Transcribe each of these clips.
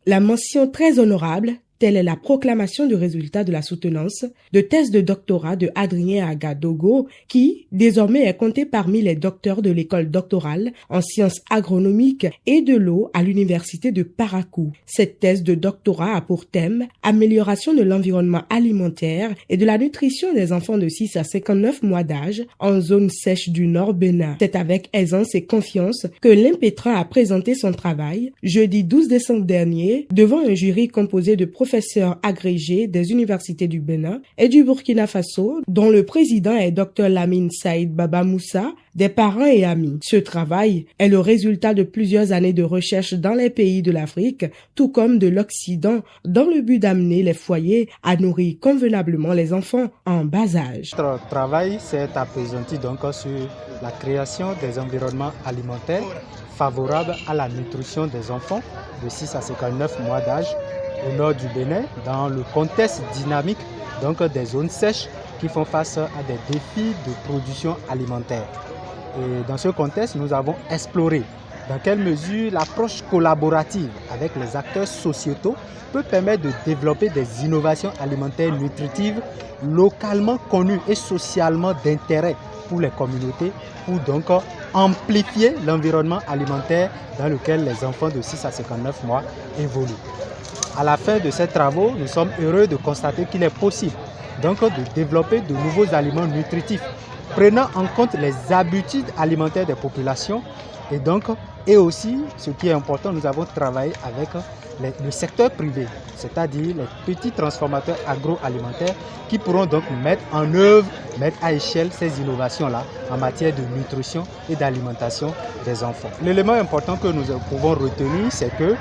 La mention très honorable, telle est la proclamation du résultat de la soutenance de thèse de doctorat de Adrien Aga-Dogo, qui, désormais, est compté parmi les docteurs de l'école doctorale en sciences agronomiques et de l'eau à l'université de Parakou. Cette thèse de doctorat a pour thème amélioration de l'environnement alimentaire et de la nutrition des enfants de 6 à 59 mois d'âge en zone sèche du Nord Bénin. C'est avec aisance et confiance que l'Impétran a présenté son travail jeudi 12 décembre dernier devant un jury composé de professeurs agrégés des universités du Bénin et du Burkina Faso, dont le président est Dr Lamine Saïd Baba Moussa, des parents et amis. Ce travail est le résultat de plusieurs années de recherche dans les pays de l'Afrique, tout comme de l'Occident, dans le but d'amener les foyers à nourrir convenablement les enfants en bas âge. Notre travail s'est appesanti donc sur la création des environnements alimentaires favorables à la nutrition des enfants de 6 à 59 mois d'âge au nord du Bénin, dans le contexte dynamique donc des zones sèches qui font face à des défis de production alimentaire. Et dans ce contexte, nous avons exploré dans quelle mesure l'approche collaborative avec les acteurs sociétaux peut permettre de développer des innovations alimentaires nutritives localement connues et socialement d'intérêt pour les communautés, pour donc amplifier l'environnement alimentaire dans lequel les enfants de 6 à 59 mois évoluent. À la fin de ces travaux, nous sommes heureux de constater qu'il est possible donc de développer de nouveaux aliments nutritifs, prenant en compte les habitudes alimentaires des populations et aussi, ce qui est important, nous avons travaillé avec le secteur privé, c'est-à-dire les petits transformateurs agroalimentaires qui pourront donc mettre en œuvre, mettre à échelle ces innovations-là en matière de nutrition et d'alimentation des enfants. L'élément important que nous pouvons retenir, c'est que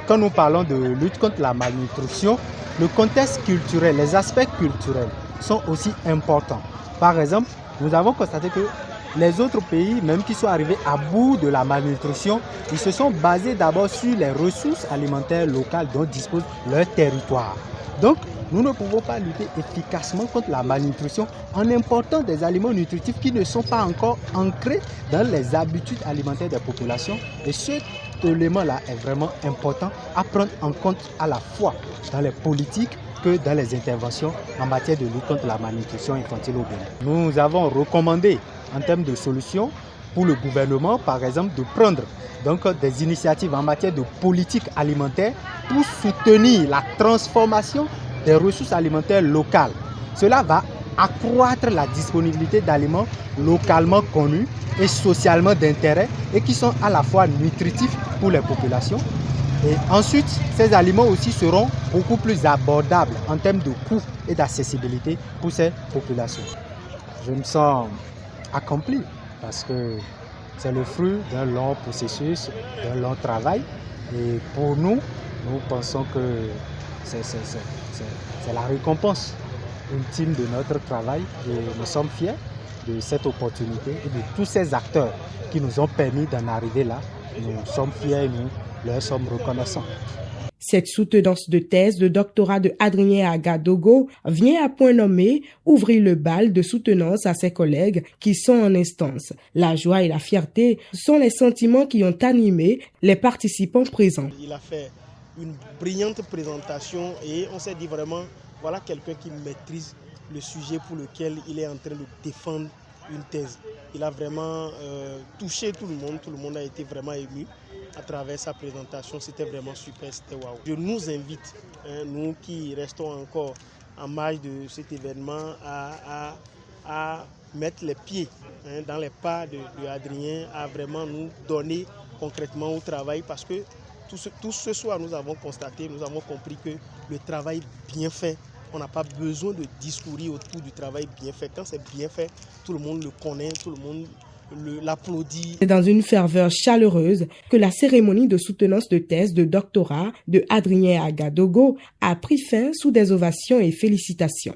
quand nous parlons de lutte contre la malnutrition, le contexte culturel, les aspects culturels sont aussi importants. Par exemple, nous avons constaté que les autres pays, même qui sont arrivés à bout de la malnutrition, ils se sont basés d'abord sur les ressources alimentaires locales dont dispose leur territoire. Donc, nous ne pouvons pas lutter efficacement contre la malnutrition en important des aliments nutritifs qui ne sont pas encore ancrés dans les habitudes alimentaires des populations. Et cet élément-là est vraiment important à prendre en compte à la fois dans les politiques que dans les interventions en matière de lutte contre la malnutrition infantile au Bénin. Nous avons recommandé en termes de solutions pour le gouvernement, par exemple, de prendre donc des initiatives en matière de politique alimentaire pour soutenir la transformation des ressources alimentaires locales. Cela va accroître la disponibilité d'aliments localement connus et socialement d'intérêt et qui sont à la fois nutritifs pour les populations. Et ensuite, ces aliments aussi seront beaucoup plus abordables en termes de coût et d'accessibilité pour ces populations. Je me sens accompli parce que c'est le fruit d'un long processus, d'un long travail. Et pour nous, nous pensons que c'est la récompense ultime de notre travail et nous sommes fiers de cette opportunité et de tous ces acteurs qui nous ont permis d'en arriver là. Nous sommes fiers et nous leur sommes reconnaissants. Cette soutenance de thèse de doctorat de Adrien Aga-Dogo vient à point nommé ouvrir le bal de soutenance à ses collègues qui sont en instance. La joie et la fierté sont les sentiments qui ont animé les participants présents. Il a fait une brillante présentation et on s'est dit vraiment, voilà quelqu'un qui maîtrise le sujet pour lequel il est en train de défendre une thèse. Il a vraiment touché tout le monde a été vraiment ému à travers sa présentation, c'était vraiment super, c'était waouh. Je nous invite, nous qui restons encore en marge de cet événement, à mettre les pieds dans les pas de Adrien, à vraiment nous donner concrètement au travail parce que tout ce soir nous avons constaté, nous avons compris que le travail bien fait, on n'a pas besoin de discourir autour du travail bien fait. Quand c'est bien fait, tout le monde le connaît, tout le monde l'applaudit. C'est dans une ferveur chaleureuse que la cérémonie de soutenance de thèse de doctorat de Adrien Aga-Dogo a pris fin sous des ovations et félicitations.